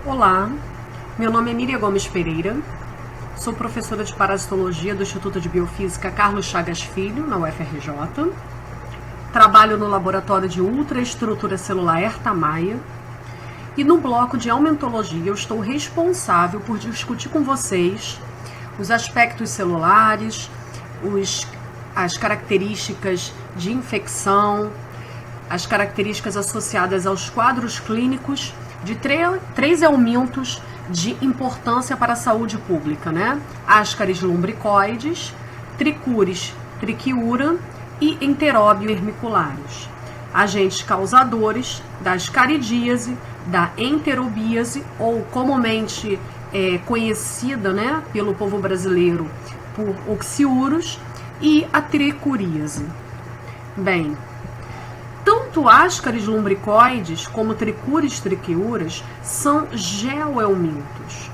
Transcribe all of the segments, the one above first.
Olá, meu nome é Miriam Gomes Pereira, sou professora de parasitologia do Instituto de Biofísica Carlos Chagas Filho, na UFRJ. Trabalho no laboratório de ultraestrutura celular Herta Maia e no bloco de aumentologia eu estou responsável por discutir com vocês os aspectos celulares, as características de infecção, as características associadas aos quadros clínicos de três eumintos de importância para a saúde pública, né? Ascaris lumbricoides, Trichuris trichiura e Enteróbio vermicularis. Agentes causadores da ascaridíase, da enterobíase, ou comumente conhecida, né, pelo povo brasileiro por oxiurus, e a trichuríase. Bem, tanto ascaris lumbricoides como Trichuris trichiuras são geoelmintos.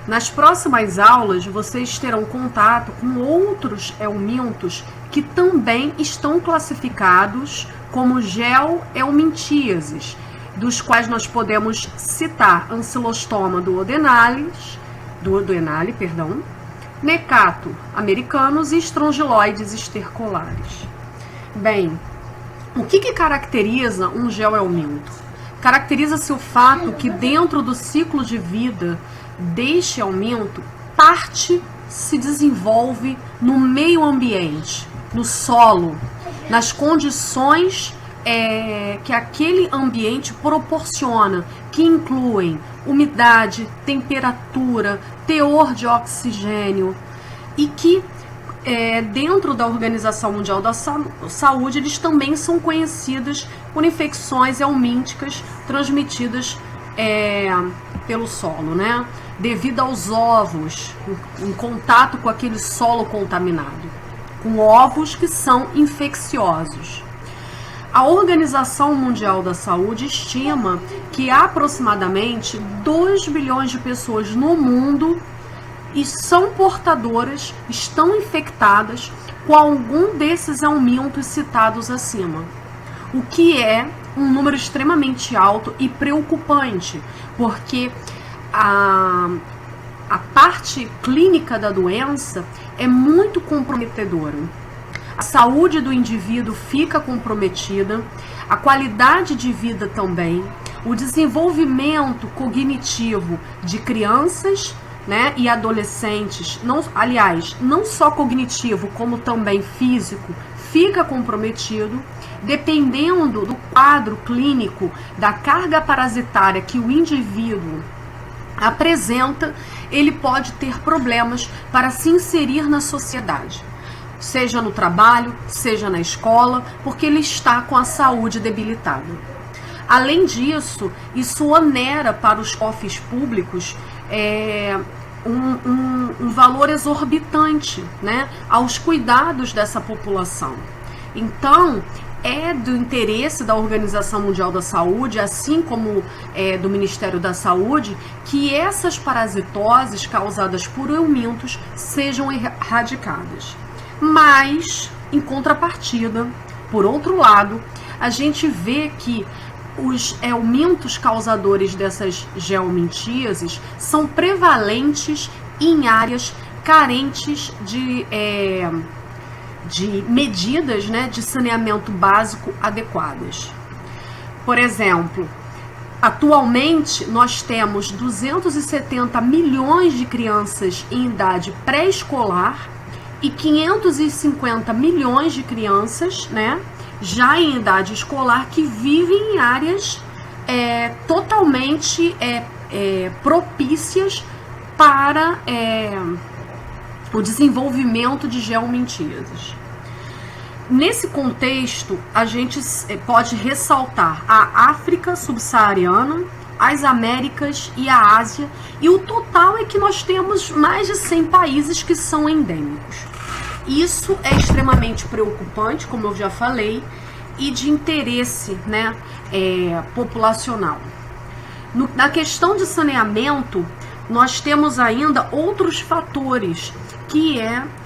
Nas próximas aulas, vocês terão contato com outros elmintos que também estão classificados como geoelmintíases, dos quais nós podemos citar Ancylostoma duodenale, Necato americanus e Strongyloides stercolaris. Bem, o que caracteriza um geoelminto? Caracteriza-se o fato que dentro do ciclo de vida deste elminto, parte se desenvolve no meio ambiente, no solo, nas condições que aquele ambiente proporciona, que incluem umidade, temperatura, teor de oxigênio, e que dentro da Organização Mundial da Saúde, eles também são conhecidos por infecções helmínticas transmitidas pelo solo, né? Devido aos ovos, em contato com aquele solo contaminado, com ovos que são infecciosos. A Organização Mundial da Saúde estima que aproximadamente 2 bilhões de pessoas no mundo e são portadoras, estão infectadas com algum desses elmintos citados acima, o que é um número extremamente alto e preocupante, porque a parte clínica da doença é muito comprometedora. A saúde do indivíduo fica comprometida, a qualidade de vida também, o desenvolvimento cognitivo de crianças, né, e adolescentes, não só cognitivo, como também físico, fica comprometido, dependendo do quadro clínico, da carga parasitária que o indivíduo apresenta, ele pode ter problemas para se inserir na sociedade, seja no trabalho, seja na escola, porque ele está com a saúde debilitada. Além disso, isso onera para os cofres públicos um valor exorbitante, né, aos cuidados dessa população. Então, é do interesse da Organização Mundial da Saúde, assim como do Ministério da Saúde, que essas parasitoses causadas por eumintos sejam erradicadas. Mas, em contrapartida, por outro lado, a gente vê que os eumintos causadores dessas geomintíases são prevalentes em áreas carentes de medidas, né, de saneamento básico adequadas. Por exemplo, atualmente nós temos 270 milhões de crianças em idade pré-escolar e 550 milhões de crianças, né, já em idade escolar, que vivem em áreas totalmente propícias para o desenvolvimento de geomintíases. Nesse contexto, a gente pode ressaltar a África subsaariana, as Américas e a Ásia, e o total é que nós temos mais de 100 países que são endêmicos. Isso é extremamente preocupante, como eu já falei, e de interesse, né, populacional. Na questão de saneamento, nós temos ainda outros fatores, que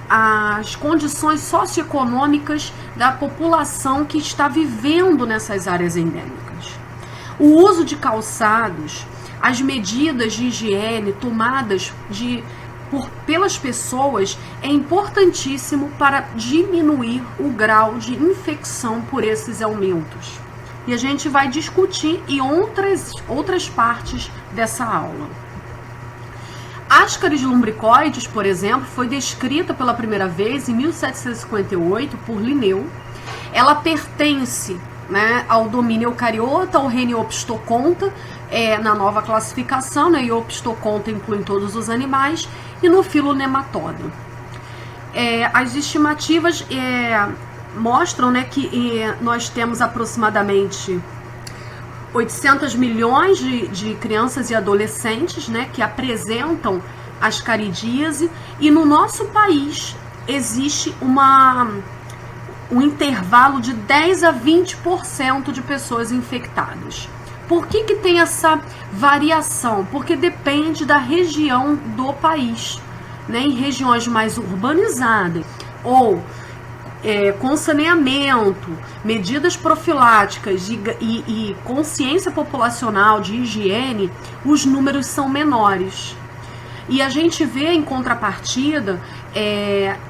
as condições socioeconômicas da população que está vivendo nessas áreas endêmicas. O uso de calçados, as medidas de higiene tomadas pelas pessoas é importantíssimo para diminuir o grau de infecção por esses aumentos. E a gente vai discutir em outras partes dessa aula. Ascaris lumbricoides, por exemplo, foi descrita pela primeira vez em 1758 por Linneu. Ela pertence, né, ao domínio eucariota, ao reino Ophistoconta, na nova classificação, né, e Ophistoconta inclui todos os animais, e no filo Nematoda. As estimativas mostram, né, que nós temos aproximadamente 800 milhões de crianças e adolescentes, né, que apresentam ascaridíase, e no nosso país existe um intervalo de 10 a 20% de pessoas infectadas. Por que tem essa variação? Porque depende da região do país, né? Em regiões mais urbanizadas ou com saneamento, medidas profiláticas e consciência populacional de higiene, os números são menores. E a gente vê, em contrapartida,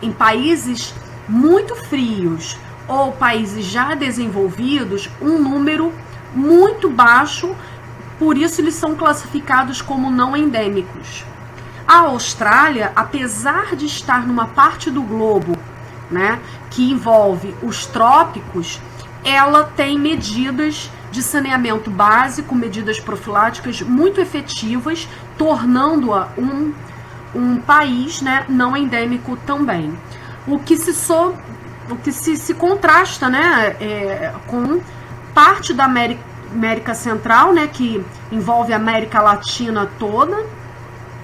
em países muito frios ou países já desenvolvidos, um número muito baixo, por isso eles são classificados como não endêmicos. A Austrália, apesar de estar numa parte do globo, né, que envolve os trópicos, ela tem medidas de saneamento básico, medidas profiláticas muito efetivas, tornando-a um país, né, não endêmico também. O que se contrasta, né, com parte da América Central, né, que envolve a América Latina toda,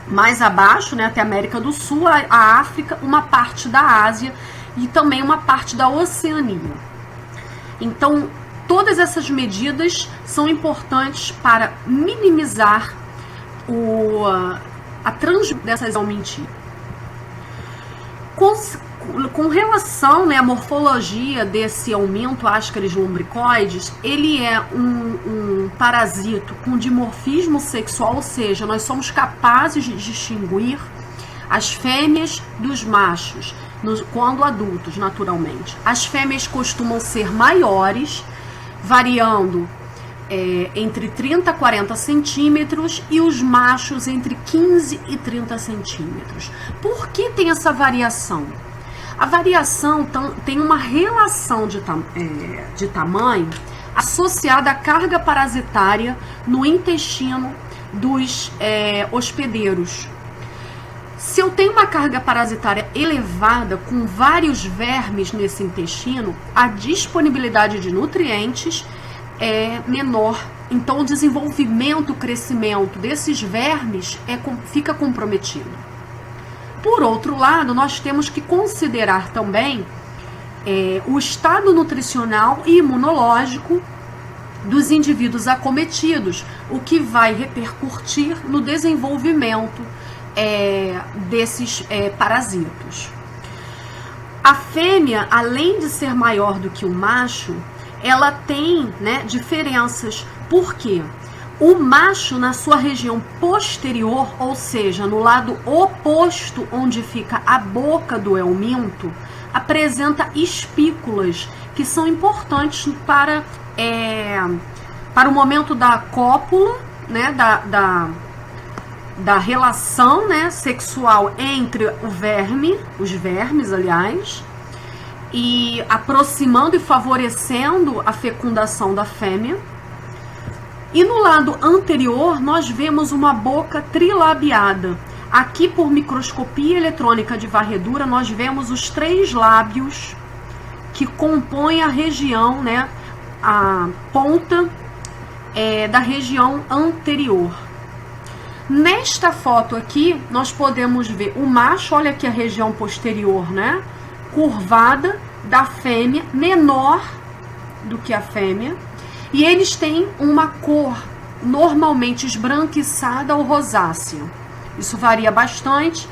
mais abaixo, né, até a América do Sul, a África, uma parte da Ásia e também uma parte da Oceania. Então, todas essas medidas são importantes para minimizar a transmissão dessas aumentícias. Com relação, né, à morfologia desse aumento Ascaris lumbricoides, ele é um parasito com dimorfismo sexual, ou seja, nós somos capazes de distinguir as fêmeas dos machos, quando adultos, naturalmente. As fêmeas costumam ser maiores, variando entre 30 a 40 centímetros, e os machos entre 15 e 30 centímetros. Por que tem essa variação? A variação tem uma relação de tamanho associada à carga parasitária no intestino dos hospedeiros. Se eu tenho uma carga parasitária elevada com vários vermes nesse intestino, a disponibilidade de nutrientes é menor. Então, o desenvolvimento, o crescimento desses vermes fica comprometido. Por outro lado, nós temos que considerar também o estado nutricional e imunológico dos indivíduos acometidos, o que vai repercutir no desenvolvimento desses parasitos. A fêmea, além de ser maior do que o macho, ela tem, né, diferenças. Por quê? O macho, na sua região posterior, ou seja, no lado oposto onde fica a boca do euminto, apresenta espículas que são importantes para o momento da cópula, né, da relação, né, sexual entre os vermes, aliás, e aproximando e favorecendo a fecundação da fêmea. E no lado anterior, nós vemos uma boca trilabiada. Aqui, por microscopia eletrônica de varredura, nós vemos os 3 lábios que compõem a região, né, a ponta da região anterior. Nesta foto aqui, nós podemos ver o macho, olha aqui a região posterior, né, curvada, da fêmea, menor do que a fêmea. E eles têm uma cor normalmente esbranquiçada ou rosácea. Isso varia bastante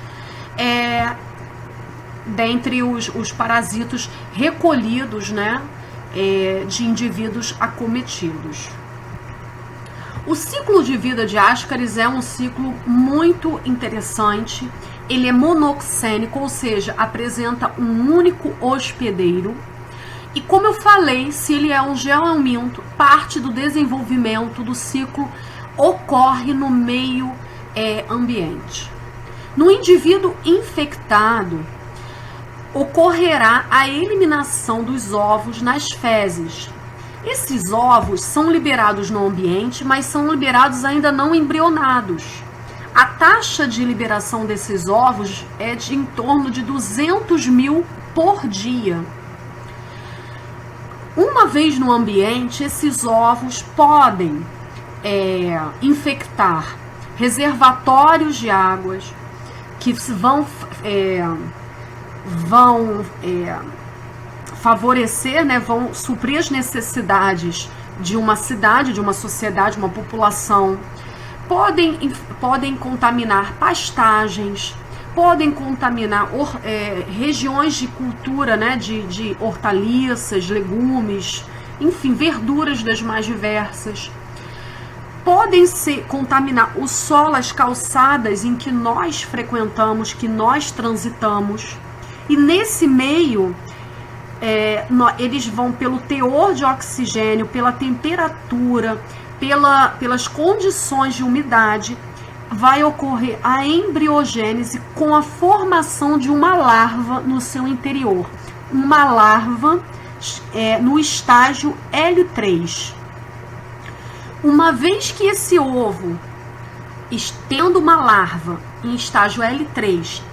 dentre os parasitos recolhidos, né, de indivíduos acometidos. O ciclo de vida de Ascaris é um ciclo muito interessante. Ele é monoxênico, ou seja, apresenta um único hospedeiro. E como eu falei, se ele é um geoelminto, parte do desenvolvimento do ciclo ocorre no meio ambiente. No indivíduo infectado, ocorrerá a eliminação dos ovos nas fezes. Esses ovos são liberados no ambiente, mas são liberados ainda não embrionados. A taxa de liberação desses ovos é de em torno de 200 mil por dia. Uma vez no ambiente, esses ovos podem infectar reservatórios de águas que vão favorecer, né, vão suprir as necessidades de uma cidade, de uma sociedade, uma população. Podem contaminar pastagens, podem contaminar regiões de cultura, né, de hortaliças, legumes, enfim, verduras das mais diversas. Podem contaminar o solo, as calçadas em que nós frequentamos, que nós transitamos. E nesse meio, eles vão pelo teor de oxigênio, pela temperatura, pelas condições de umidade, vai ocorrer a embriogênese com a formação de uma larva no seu interior. Uma larva no estágio L3. Uma vez que esse ovo, tendo uma larva em estágio L3,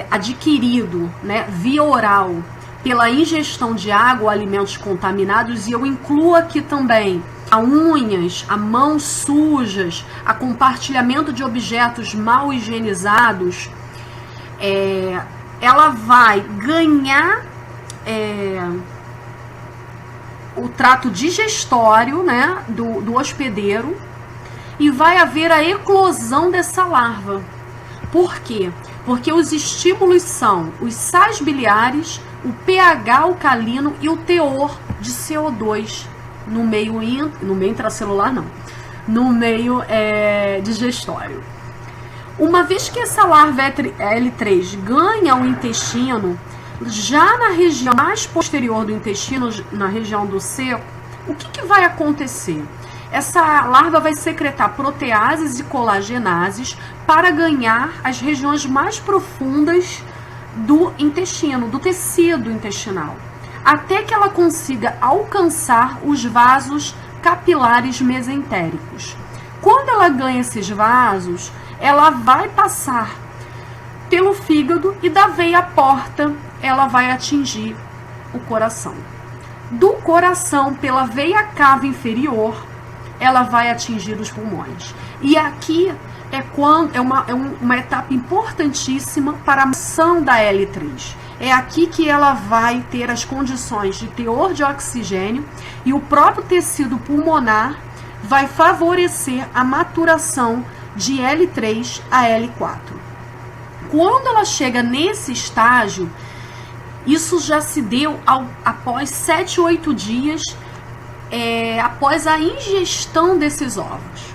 adquirido, né, via oral, pela ingestão de água ou alimentos contaminados, e eu incluo aqui também a unhas, a mãos sujas, a compartilhamento de objetos mal higienizados, ela vai ganhar o trato digestório, né, do hospedeiro, e vai haver a eclosão dessa larva. Por quê? Porque os estímulos são os sais biliares, o pH alcalino e o teor de CO2 no meio intracelular, não, no meio digestório. Uma vez que essa larva L3 ganha o intestino, já na região mais posterior do intestino, na região do seco, o que vai acontecer? Essa larva vai secretar proteases e colagenases para ganhar as regiões mais profundas do intestino, do tecido intestinal, até que ela consiga alcançar os vasos capilares mesentéricos. Quando ela ganha esses vasos, ela vai passar pelo fígado e da veia porta ela vai atingir o coração. Do coração, pela veia cava inferior, ela vai atingir os pulmões. E aqui é uma etapa importantíssima para a ação da L3. É aqui que ela vai ter as condições de teor de oxigênio, e o próprio tecido pulmonar vai favorecer a maturação de L3 a L4. Quando ela chega nesse estágio, isso já se deu após 7, 8 dias após a ingestão desses ovos.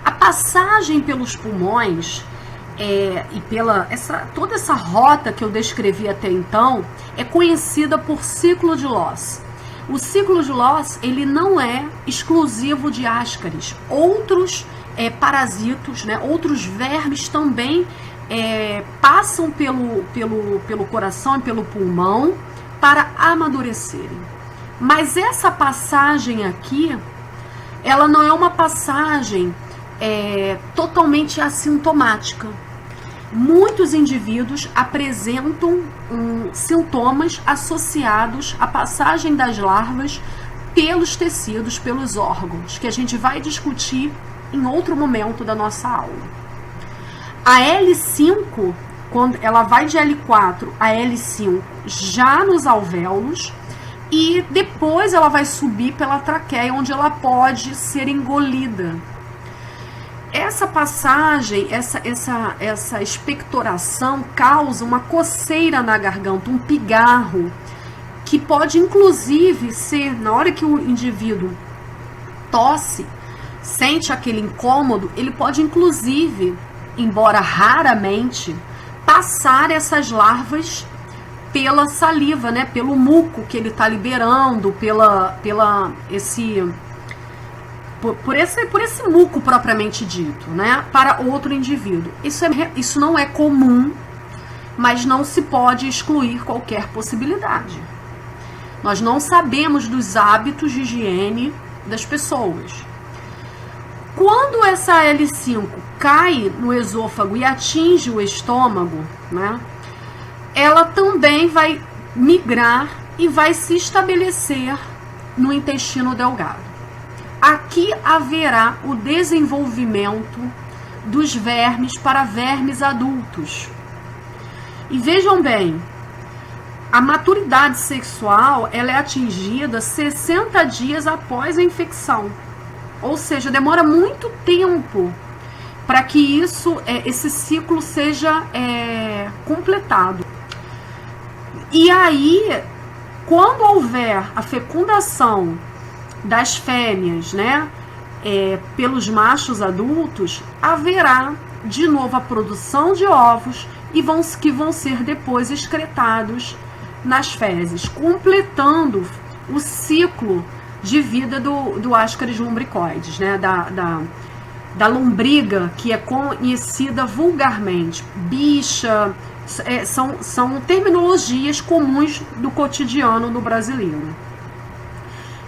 A passagem pelos pulmões e toda essa rota que eu descrevi até então é conhecida por ciclo de Loss. O ciclo de Loss, ele não é exclusivo de Ascaris. Outros parasitos, né, outros vermes também passam pelo coração e pelo pulmão para amadurecerem. Mas essa passagem aqui, ela não é uma passagem totalmente assintomática. Muitos indivíduos apresentam sintomas associados à passagem das larvas pelos tecidos, pelos órgãos, que a gente vai discutir em outro momento da nossa aula. A L5, quando ela vai de L4 a L5 já nos alvéolos, e depois ela vai subir pela traqueia, onde ela pode ser engolida. Essa passagem, essa expectoração causa uma coceira na garganta, um pigarro, que pode inclusive ser, na hora que o indivíduo tosse, sente aquele incômodo, ele pode inclusive, embora raramente, passar essas larvas pela saliva, né, pelo muco que ele está liberando, por esse muco propriamente dito, né, para outro indivíduo. Isso não é comum, mas não se pode excluir qualquer possibilidade. Nós não sabemos dos hábitos de higiene das pessoas. Quando essa L5 cai no esôfago e atinge o estômago, né, ela também vai migrar e vai se estabelecer no intestino delgado. Aqui haverá o desenvolvimento dos vermes para vermes adultos. E vejam bem, a maturidade sexual ela é atingida 60 dias após a infecção. Ou seja, demora muito tempo para que esse ciclo seja completado. E aí, quando houver a fecundação das fêmeas, né, pelos machos adultos, haverá de novo a produção de ovos que vão ser depois excretados nas fezes, completando o ciclo de vida do Ascaris lumbricoides, né, da lombriga, que é conhecida vulgarmente, bicha. São terminologias comuns do cotidiano do brasileiro.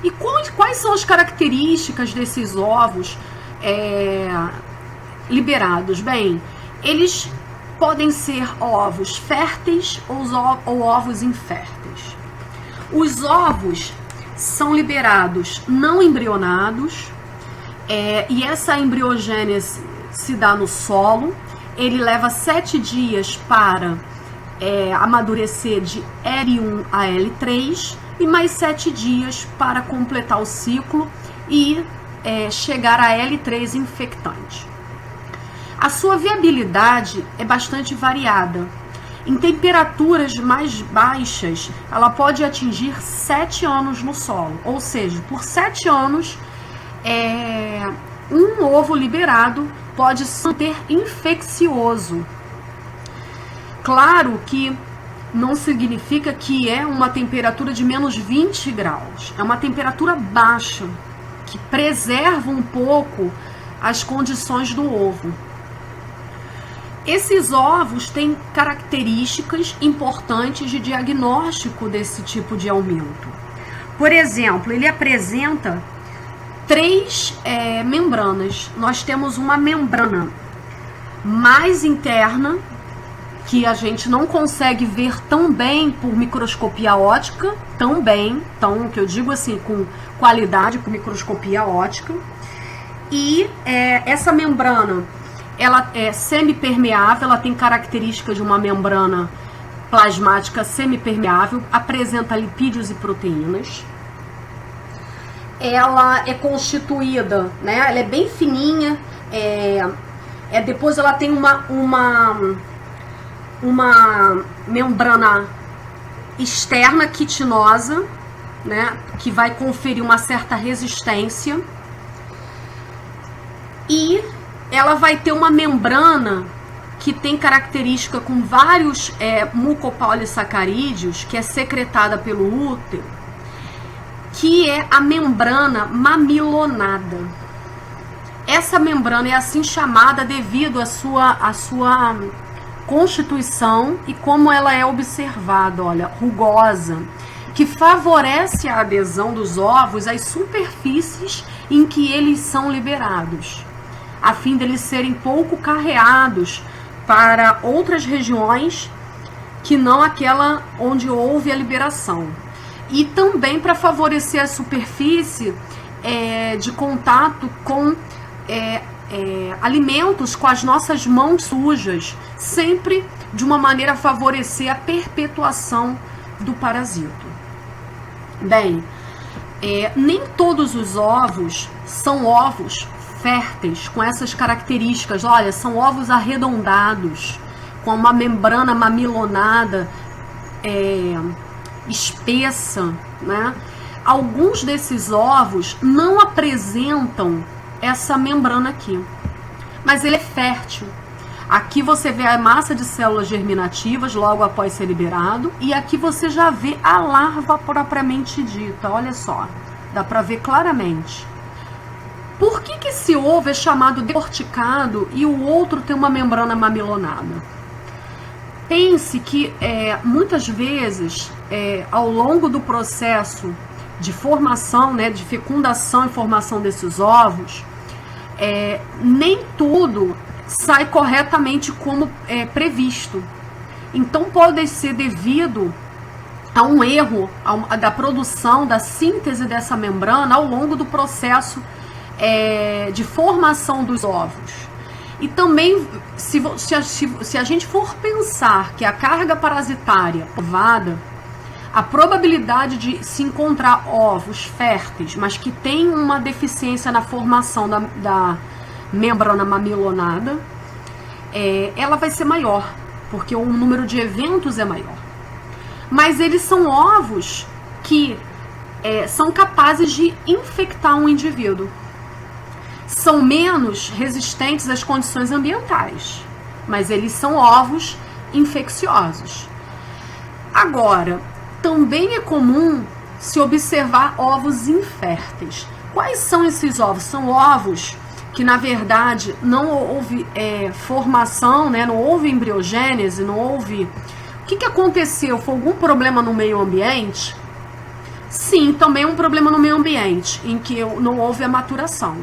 E quais são as características desses ovos liberados? Bem, eles podem ser ovos férteis ou ovos inférteis. Os ovos são liberados não embrionados, e essa embriogênese se dá no solo. Ele leva 7 dias para amadurecer de L1 a L3 e mais 7 dias para completar o ciclo e chegar a L3 infectante. A sua viabilidade é bastante variada. Em temperaturas mais baixas, ela pode atingir 7 anos no solo, ou seja, por 7 anos, um ovo liberado pode se manter infeccioso. Claro que não significa que é uma temperatura de menos 20 graus. É uma temperatura baixa, que preserva um pouco as condições do ovo. Esses ovos têm características importantes de diagnóstico desse tipo de aumento. Por exemplo, ele apresenta 3 membranas. Nós temos uma membrana mais interna, que a gente não consegue ver tão bem por microscopia óptica, que eu digo assim, com qualidade por microscopia óptica. E essa membrana, ela é semipermeável, ela tem características de uma membrana plasmática semipermeável, apresenta lipídios e proteínas. Ela é constituída, né? Ela é bem fininha. Depois ela tem uma membrana externa quitinosa, né? Que vai conferir uma certa resistência. E ela vai ter uma membrana que tem característica com vários mucopolissacarídeos, que é secretada pelo útero, que é a membrana mamilonada. Essa membrana é assim chamada devido à sua constituição e como ela é observada, olha, rugosa, que favorece a adesão dos ovos às superfícies em que eles são liberados, a fim deles serem pouco carreados para outras regiões que não aquela onde houve a liberação. E também para favorecer a superfície de contato com alimentos com as nossas mãos sujas, sempre de uma maneira a favorecer a perpetuação do parasito. Bem, nem todos os ovos são ovos férteis com essas características. Olha, são ovos arredondados, com uma membrana mamilonada espessa, né? alguns desses ovos não apresentam essa membrana aqui, mas ele é fértil. Aqui você vê a massa de células germinativas logo após ser liberado, e aqui você já vê a larva propriamente dita. Olha só, dá para ver claramente. Por que esse ovo é chamado decorticado e o outro tem uma membrana mamilonada? Pense que muitas vezes, ao longo do processo de formação, né, de fecundação e formação desses ovos, nem tudo sai corretamente como previsto. Então pode ser devido a um erro da produção, da síntese dessa membrana ao longo do processo de formação dos ovos. E também, se a gente for pensar que a carga parasitária provada, a probabilidade de se encontrar ovos férteis, mas que tem uma deficiência na formação da membrana mamilonada, ela vai ser maior, porque o número de eventos é maior. Mas eles são ovos que são capazes de infectar um indivíduo. São menos resistentes às condições ambientais, mas eles são ovos infecciosos. Agora, também é comum se observar ovos inférteis. Quais são esses ovos? São ovos que, na verdade, não houve formação, né? Não houve embriogênese, não houve... O que aconteceu? Foi algum problema no meio ambiente? Sim, também um problema no meio ambiente, em que não houve a maturação.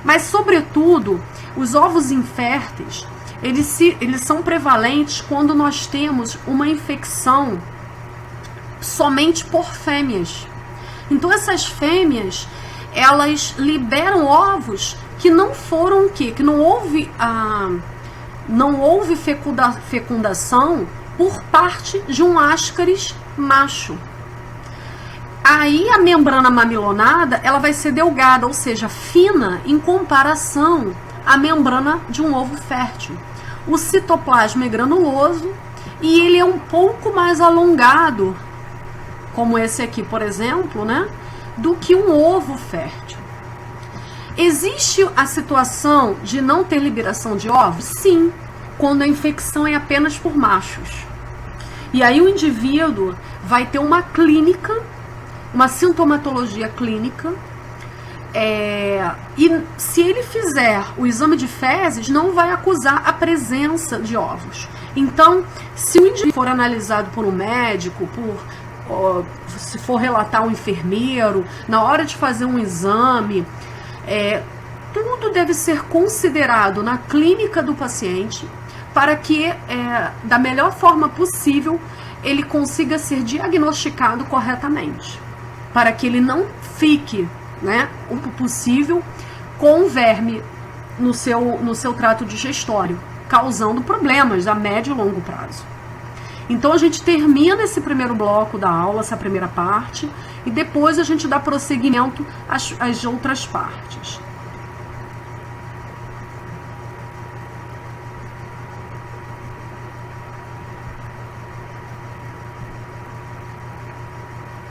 Mas, sobretudo, os ovos inférteis, eles são prevalentes quando nós temos uma infecção somente por fêmeas. Então, essas fêmeas, elas liberam ovos que não foram o quê? Que não houve fecundação por parte de um ascaris macho. Aí a membrana mamilonada, ela vai ser delgada, ou seja, fina em comparação à membrana de um ovo fértil. O citoplasma é granuloso e ele é um pouco mais alongado, como esse aqui, por exemplo, né, do que um ovo fértil. Existe a situação de não ter liberação de ovos? Sim, quando a infecção é apenas por machos. E aí o indivíduo vai ter uma clínica, uma sintomatologia clínica, e se ele fizer o exame de fezes, não vai acusar a presença de ovos. Então, se o indivíduo for analisado por um médico, se for relatar um enfermeiro, na hora de fazer um exame, tudo deve ser considerado na clínica do paciente para que, da melhor forma possível, ele consiga ser diagnosticado corretamente, para que ele não fique, né, o possível, com verme no seu trato digestório, causando problemas a médio e longo prazo. Então a gente termina esse primeiro bloco da aula, essa primeira parte, e depois a gente dá prosseguimento às outras partes.